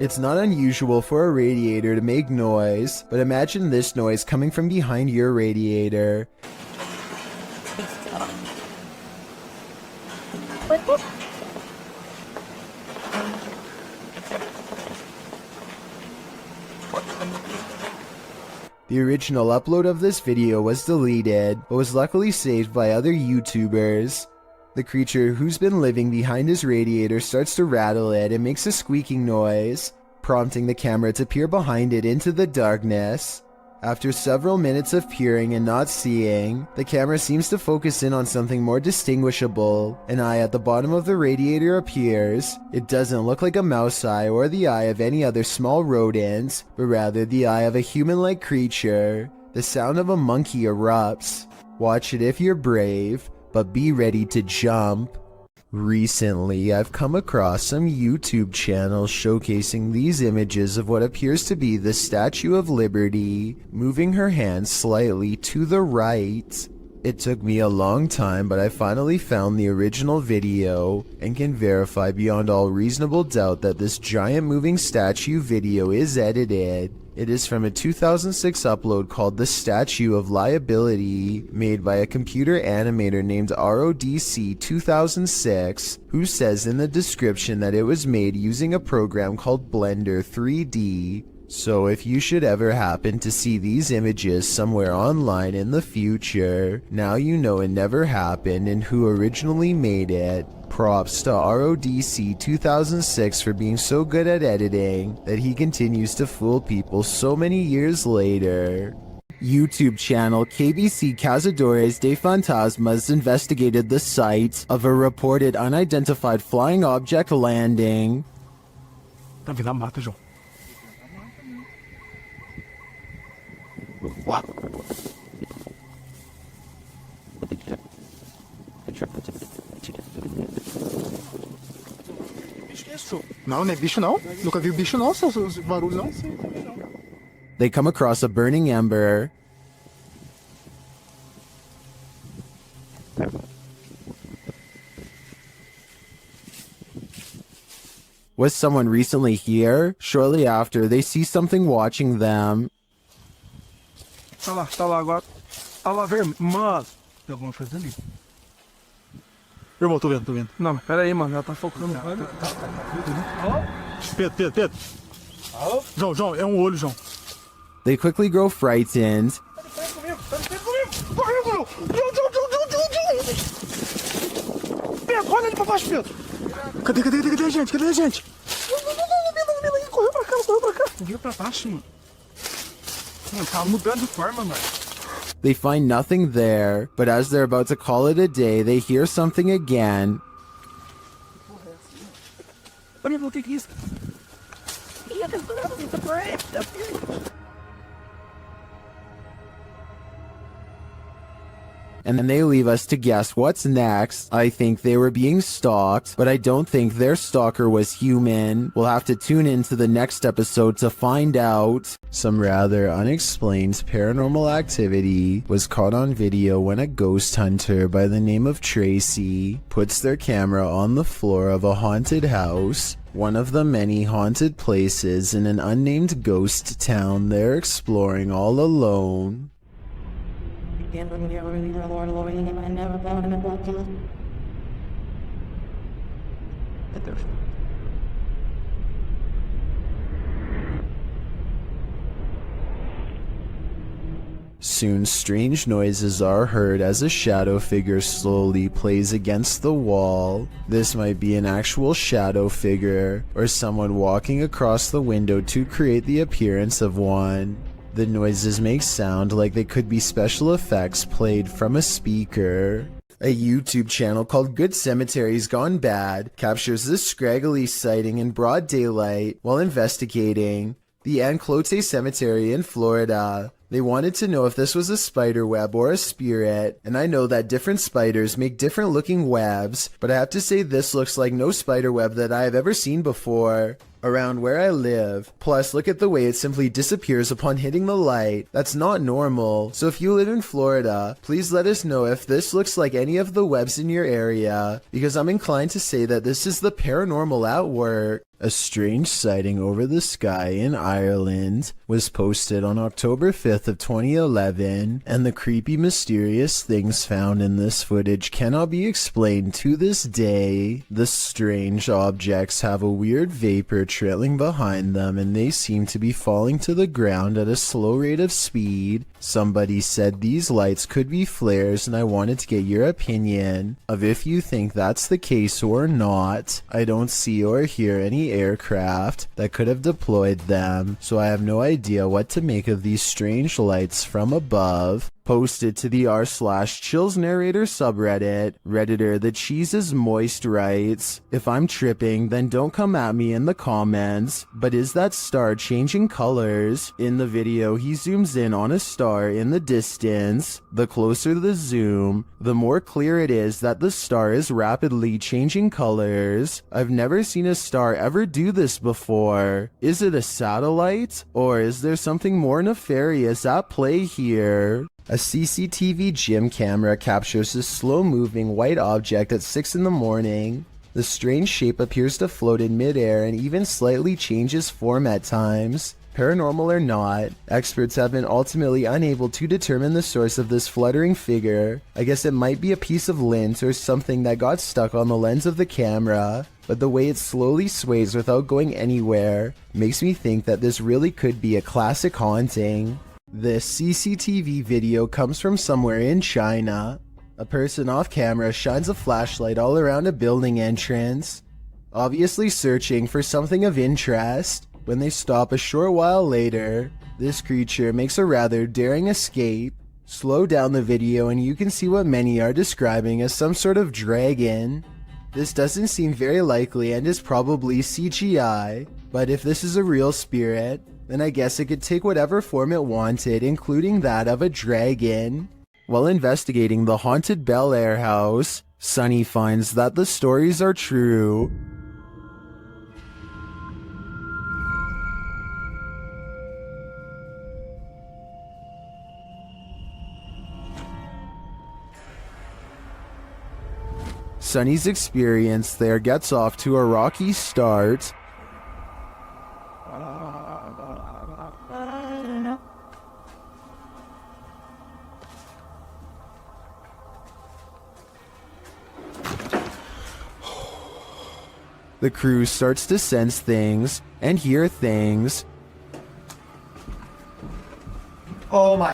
It's not unusual for a radiator to make noise, but imagine this noise coming from behind your radiator. The original upload of this video was deleted, but was luckily saved by other YouTubers. The creature who's been living behind his radiator starts to rattle it and makes a squeaking noise, prompting the camera to peer behind it into the darkness. After several minutes of peering and not seeing, the camera seems to focus in on something more distinguishable. An eye at the bottom of the radiator appears. It doesn't look like a mouse eye or the eye of any other small rodent, but rather the eye of a human-like creature. The sound of a monkey erupts. Watch it if you're brave, but be ready to jump. Recently, I've come across some YouTube channels showcasing these images of what appears to be the Statue of Liberty, moving her hands slightly to the right. It took me a long time, but I finally found the original video and can verify beyond all reasonable doubt that this giant moving statue video is edited. It is from a 2006 upload called The Statue of Liability, made by a computer animator named RODC 2006, who says in the description that it was made using a program called Blender 3D. So if you should ever happen to see these images somewhere online in the future, now you know it never happened and who originally made it. Props to RODC 2006 for being so good at editing that he continues to fool people so many years later. YouTube channel KBC Cazadores de Fantasmas investigated the site of a reported unidentified flying object landing. Tá vindo a mata, João. Uau. Não, não é bicho não. Nunca vi bicho não, seus barulhos não. They come across a burning ember. Was someone recently here? Shortly after, they see something watching them. Tá lá agora. Tá lá, vermelho. Mano, tem alguma coisa ali. Irmão, tô vendo. Não, mas pera aí, mano, ela tá focando. Pedro. João, é olho, João. They quickly grow frightened. Correu. Pedro, olha ali pra baixo, Pedro. Cadê a gente? Correu pra cá. Correu pra baixo, mano. Mano, tá mudando de forma, mano. They find nothing there, but as they're about to call it a day, they hear something again. Olha, o que é isso? And then they leave us to guess what's next. I think they were being stalked, but I don't think their stalker was human. We'll have to tune into the next episode to find out. Some rather unexplained paranormal activity was caught on video when a ghost hunter by the name of Tracy puts their camera on the floor of a haunted house, one of the many haunted places in an unnamed ghost town they're exploring all alone. Soon strange noises are heard as a shadow figure slowly plays against the wall. This might be an actual shadow figure, or someone walking across the window to create the appearance of one. The noises make sound like they could be special effects played from a speaker. A YouTube channel called Good Cemeteries Gone Bad captures this scraggly sighting in broad daylight while investigating the Anclote Cemetery in Florida. They wanted to know if this was a spider web or a spirit, and I know that different spiders make different looking webs, but I have to say this looks like no spider web that I have ever seen before around where I live. Plus, look at the way it simply disappears upon hitting the light. That's not normal. So if you live in Florida, please let us know if this looks like any of the webs in your area, because I'm inclined to say that this is the paranormal at work. A strange sighting over the sky in Ireland was posted on October 5th of 2011, and the creepy mysterious things found in this footage cannot be explained to this day. The strange objects have a weird vapor trailing behind them, and they seem to be falling to the ground at a slow rate of speed. Somebody said these lights could be flares, and I wanted to get your opinion of if you think that's the case or not. I don't see or hear any aircraft that could have deployed them, so I have no idea what to make of these strange lights from above. Posted to the r/chills narrator subreddit, Redditor the cheese is moist writes, if I'm tripping then don't come at me in the comments, but is that star changing colors? In the video he zooms in on a star in the distance. The closer the zoom, the more clear it is that the star is rapidly changing colors. I've never seen a star ever do this before. Is it a satellite? Or is there something more nefarious at play here? A CCTV gym camera captures this slow-moving white object at 6 in the morning. The strange shape appears to float in midair and even slightly changes form at times. Paranormal or not, experts have been ultimately unable to determine the source of this fluttering figure. I guess it might be a piece of lint or something that got stuck on the lens of the camera, but the way it slowly sways without going anywhere makes me think that this really could be a classic haunting. This CCTV video comes from somewhere in China. A person off camera shines a flashlight all around a building entrance, obviously searching for something of interest. When they stop a short while later, this creature makes a rather daring escape. Slow down the video and you can see what many are describing as some sort of dragon. This doesn't seem very likely and is probably CGI, but if this is a real spirit, then I guess it could take whatever form it wanted, including that of a dragon. While investigating the haunted Bellaire house, Sunny finds that the stories are true. Sunny's experience there gets off to a rocky start. The crew starts to sense things and hear things. Oh my.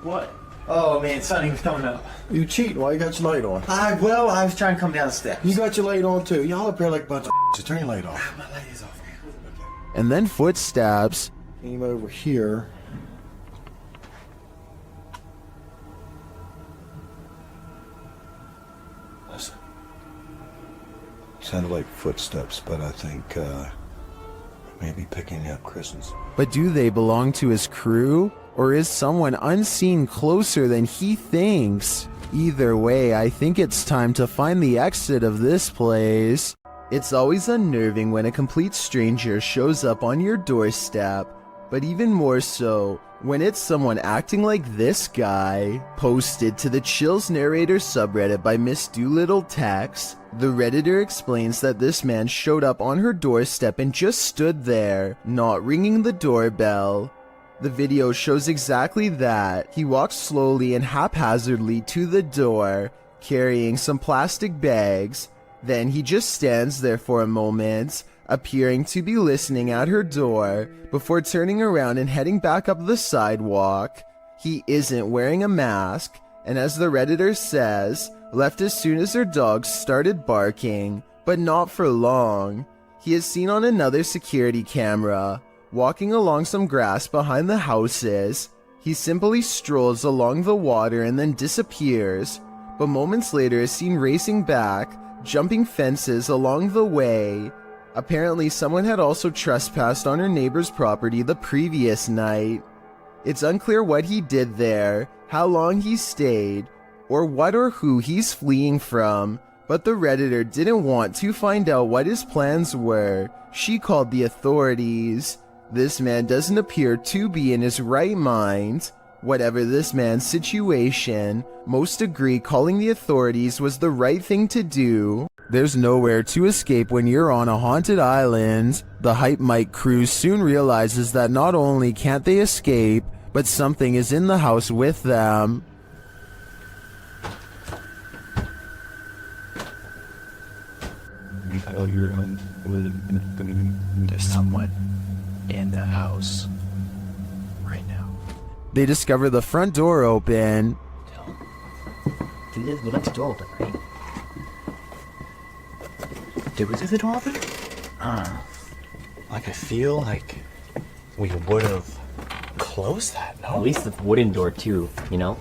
What? Oh man, Sonny was coming up. You cheating? Why you got your light on? I was trying to come down the steps. You got your light on too. Y'all up here like a bunch of just turn your light off. My light is off. And then footsteps. Came over here. Listen. Sounded like footsteps, but I think maybe picking up Chris's. But do they belong to his crew? Or is someone unseen closer than he thinks? Either way, I think it's time to find the exit of this place. It's always unnerving when a complete stranger shows up on your doorstep, but even more so when it's someone acting like this guy. Posted to the Chills Narrator subreddit by Miss Doolittle Tex, the Redditor explains that this man showed up on her doorstep and just stood there, not ringing the doorbell. The video shows exactly that. He walks slowly and haphazardly to the door, carrying some plastic bags. Then he just stands there for a moment, appearing to be listening at her door, before turning around and heading back up the sidewalk. He isn't wearing a mask, and as the Redditor says, left as soon as her dogs started barking, but not for long. He is seen on another security camera, walking along some grass behind the houses. He simply strolls along the water and then disappears, but moments later is seen racing back, jumping fences along the way. Apparently someone had also trespassed on her neighbor's property the previous night. It's unclear what he did there, how long he stayed, or what or who he's fleeing from, but the Redditor didn't want to find out what his plans were. She called the authorities. This man doesn't appear to be in his right mind. Whatever this man's situation, most agree calling the authorities was the right thing to do. There's nowhere to escape when you're on a haunted island. The Hype Mike crew soon realizes that not only can't they escape, but something is in the house with them. There's someone in the house right now. They discover the front door open. We left the door open, right? Did we leave the door open? Like, I feel like we would have closed that, no? At least the wooden door too, you know?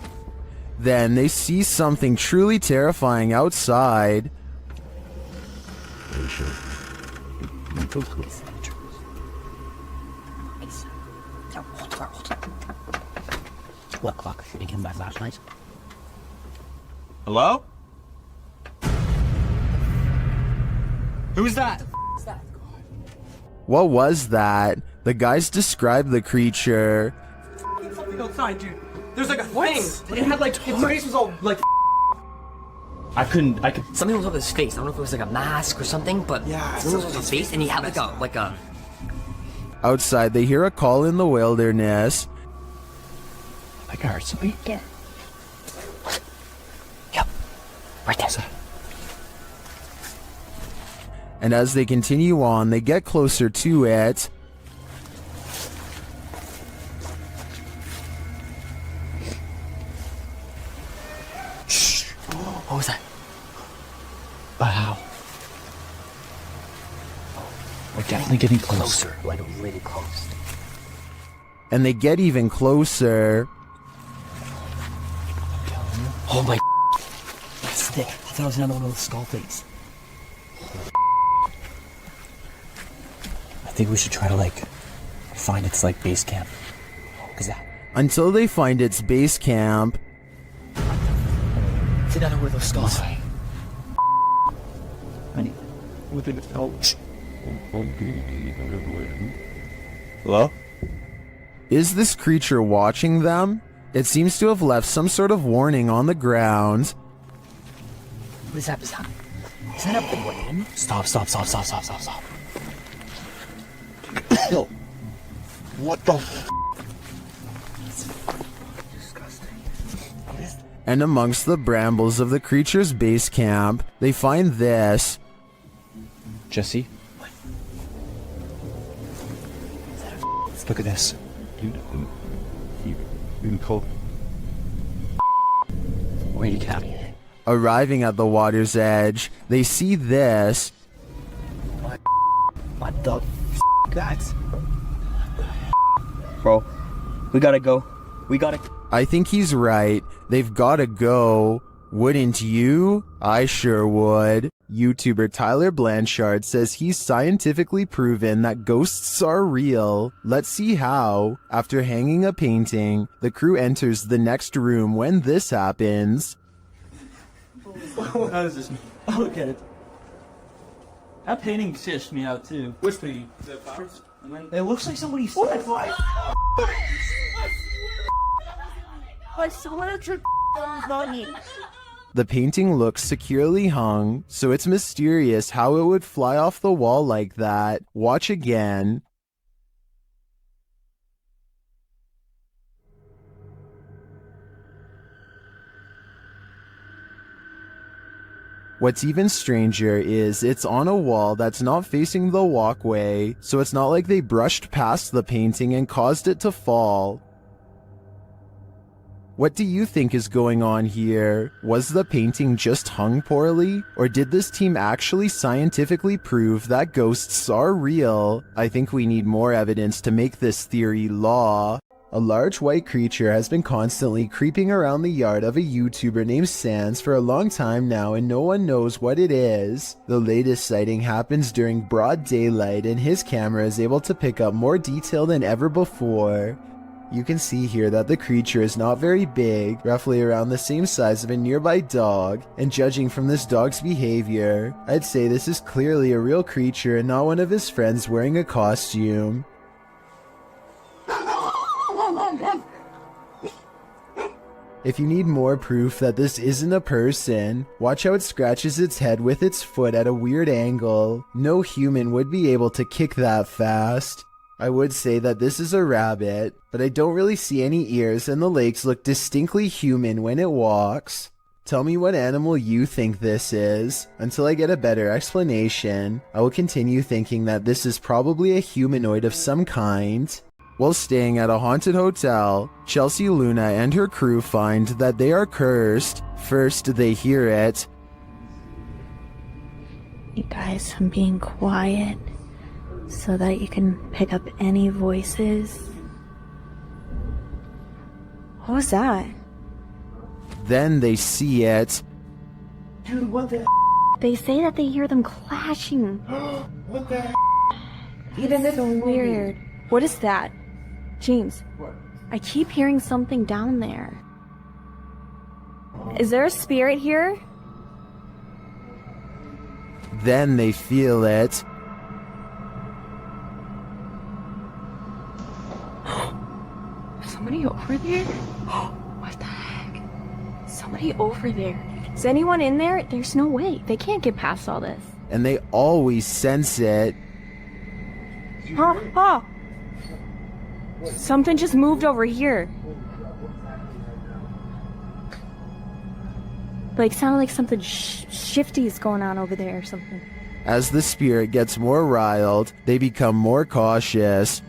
Then they see something truly terrifying outside. Look, you can buy flashlights. Hello? Who's that? What was that? The guys described the creature. Something outside, dude. There's like a thing. It had like, its face was all like. I could. Something was over his face. I don't know if it was like a mask or something, but Yeah, something was over his face, and he had like a. Outside, they hear a call in the wilderness. Like I heard something. Yeah. Yep. Right there. And as they continue on, they get closer to it. Shh. What was that? Wow. We're definitely getting closer. Like really close. And they get even closer. Oh my. That's thick. I thought it was another one of those skull things. I think we should try to like find its like base camp. Cause that. Until they find its base camp. It's another one of those skulls. Within its help. Hello? Is this creature watching them? It seems to have left some sort of warning on the ground. What is that? Is that a brain? Stop. Yo. What the f? And amongst the brambles of the creature's base camp, they find this. Jesse? Look at this. Where you cap? Arriving at the water's edge, they see this. What the That's. Bro, we gotta go. I think he's right. They've gotta go. Wouldn't you? I sure would. YouTuber Tyler Blanchard says he's scientifically proven that ghosts are real. Let's see how. After hanging a painting, the crew enters the next room when this happens. How is this? Look at it. That painting stitched me out too. Which thing? It looks like somebody stepped The painting looks securely hung, so it's mysterious how it would fly off the wall like that. Watch again. What's even stranger is it's on a wall that's not facing the walkway, so it's not like they brushed past the painting and caused it to fall. What do you think is going on here? Was the painting just hung poorly? Or did this team actually scientifically prove that ghosts are real? I think we need more evidence to make this theory law. A large white creature has been constantly creeping around the yard of a YouTuber named Sans for a long time now, and no one knows what it is. The latest sighting happens during broad daylight, and his camera is able to pick up more detail than ever before. You can see here that the creature is not very big, roughly around the same size of a nearby dog, and judging from this dog's behavior, I'd say this is clearly a real creature and not one of his friends wearing a costume. If you need more proof that this isn't a person, watch how it scratches its head with its foot at a weird angle. No human would be able to kick that fast. I would say that this is a rabbit, but I don't really see any ears and the legs look distinctly human when it walks. Tell me what animal you think this is. Until I get a better explanation, I will continue thinking that this is probably a humanoid of some kind. While staying at a haunted hotel, Chelsea Luna and her crew find that they are cursed. First, they hear it. You guys, I'm being quiet so that you can pick up any voices. What was that? Then they see it. Dude, what the They say that they hear them clashing. What the Even so weird. What is that? James, I keep hearing something down there. Is there a spirit here? Then they feel it. Somebody over there? What the heck? Somebody over there. Is anyone in there? There's no way. They can't get past all this. And they always sense it. Huh? Something just moved over here. Like, sounded like something shifty is going on over there or something. As the spirit gets more riled, they become more cautious.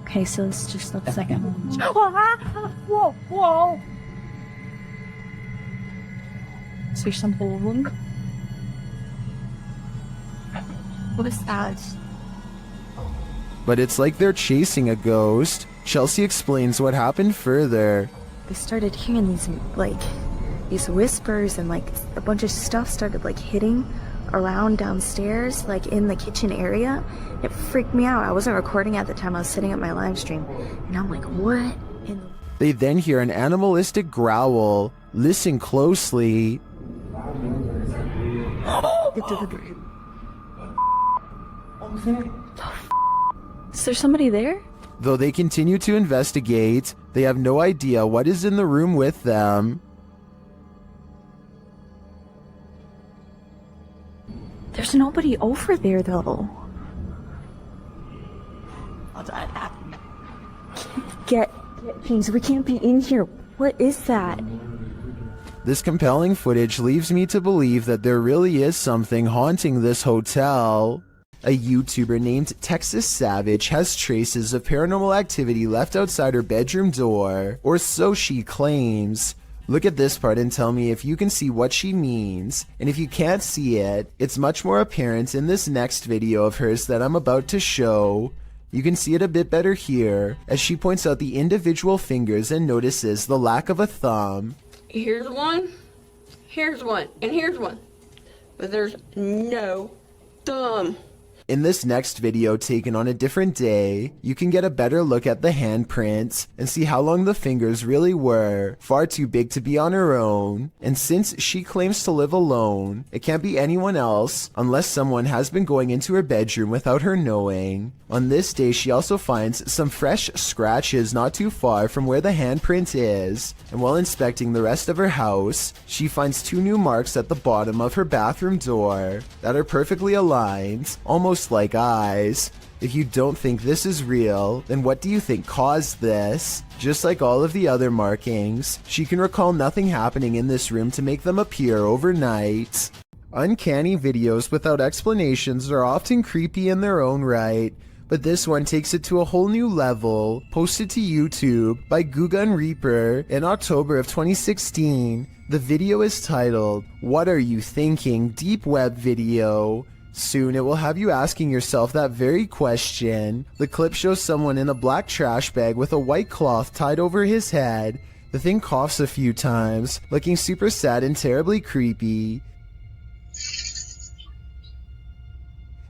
Okay, so it's just a second. Whoa, whoa! Is there something wrong? What is that? But it's like they're chasing a ghost. Chelsea explains what happened further. They started hearing these whispers, and like a bunch of stuff started like hitting around downstairs, like in the kitchen area. It freaked me out. I wasn't recording at the time. I was sitting at my live stream, and I'm like, what in the... They then hear an animalistic growl. Listen closely. Is there somebody there? Though they continue to investigate, they have no idea what is in the room with them. There's nobody over there, though. Get James, we can't be in here. What is that? This compelling footage leaves me to believe that there really is something haunting this hotel. A YouTuber named Texas Savage has traces of paranormal activity left outside her bedroom door, or so she claims. Look at this part and tell me if you can see what she means. And if you can't see it, it's much more apparent in this next video of hers that I'm about to show. You can see it a bit better here, as she points out the individual fingers and notices the lack of a thumb. Here's one, and here's one. But there's no thumb. In this next video taken on a different day, you can get a better look at the handprint and see how long the fingers really were, far too big to be on her own. And since she claims to live alone, it can't be anyone else unless someone has been going into her bedroom without her knowing. On this day, she also finds some fresh scratches not too far from where the handprint is, and while inspecting the rest of her house, she finds 2 new marks at the bottom of her bathroom door that are perfectly aligned, almost like eyes. If you don't think this is real, then what do you think caused this? Just like all of the other markings, she can recall nothing happening in this room to make them appear overnight. Uncanny videos without explanations are often creepy in their own right, but this one takes it to a whole new level. Posted to YouTube by Gugun Reaper in October of 2016, the video is titled, "What Are You Thinking? Deep Web Video." Soon it will have you asking yourself that very question. The clip shows someone in a black trash bag with a white cloth tied over his head. The thing coughs a few times, looking super sad and terribly creepy.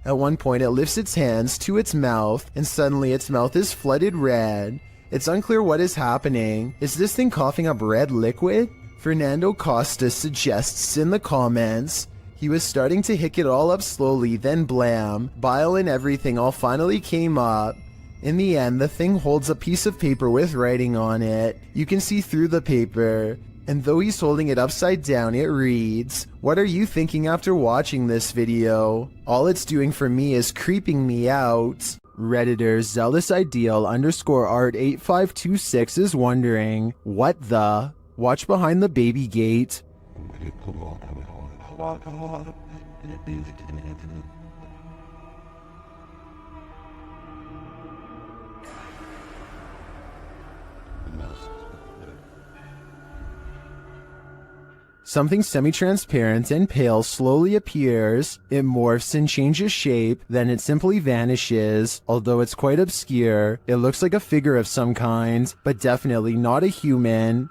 At one point it lifts its hands to its mouth, and suddenly its mouth is flooded red. It's unclear what is happening. Is this thing coughing up red liquid? Fernando Costa suggests in the comments, he was starting to hick it all up slowly, then blam, bile and everything all finally came up. In the end, the thing holds a piece of paper with writing on it. You can see through the paper. And though he's holding it upside down, it reads, "What are you thinking after watching this video? All it's doing for me is creeping me out." Redditor zealous_art8526 is wondering, what the? Watch behind the baby gate. Something semi-transparent and pale slowly appears, it morphs and changes shape, then it simply vanishes. Although it's quite obscure, it looks like a figure of some kind, but definitely not a human.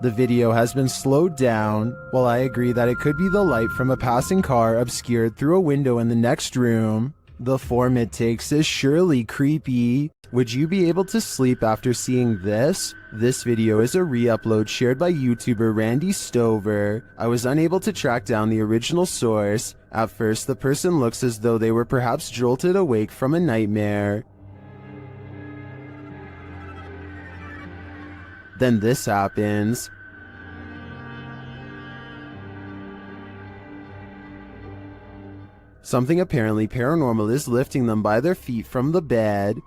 The video has been slowed down. While I agree that it could be the light from a passing car obscured through a window in the next room, the form it takes is surely creepy. Would you be able to sleep after seeing this? This video is a re-upload shared by YouTuber Randy Stover. I was unable to track down the original source. At first, the person looks as though they were perhaps jolted awake from a nightmare. Then this happens. Something apparently paranormal is lifting them by their feet from the bed.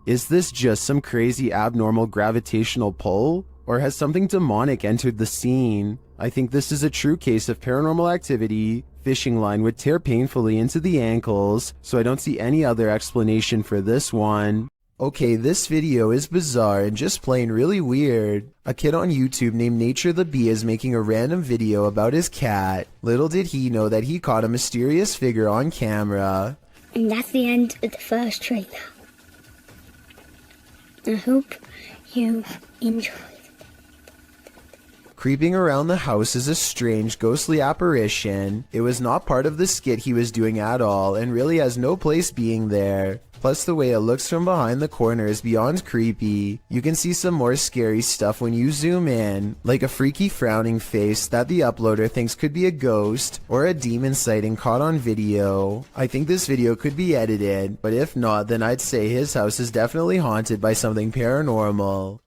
Is this just some crazy abnormal gravitational pull? Or has something demonic entered the scene? I think this is a true case of paranormal activity. Fishing line would tear painfully into the ankles, so I don't see any other explanation for this one. Okay, this video is bizarre and just plain really weird. A kid on YouTube named Nature the Bee is making a random video about his cat. Little did he know that he caught a mysterious figure on camera. And that's the end of the first trailer. I hope you enjoyed. Creeping around the house is a strange, ghostly apparition. It was not part of the skit he was doing at all, and really has no place being there. Plus, the way it looks from behind the corner is beyond creepy. You can see some more scary stuff when you zoom in, like a freaky frowning face that the uploader thinks could be a ghost, or a demon sighting caught on video. I think this video could be edited, but if not, then I'd say his house is definitely haunted by something paranormal.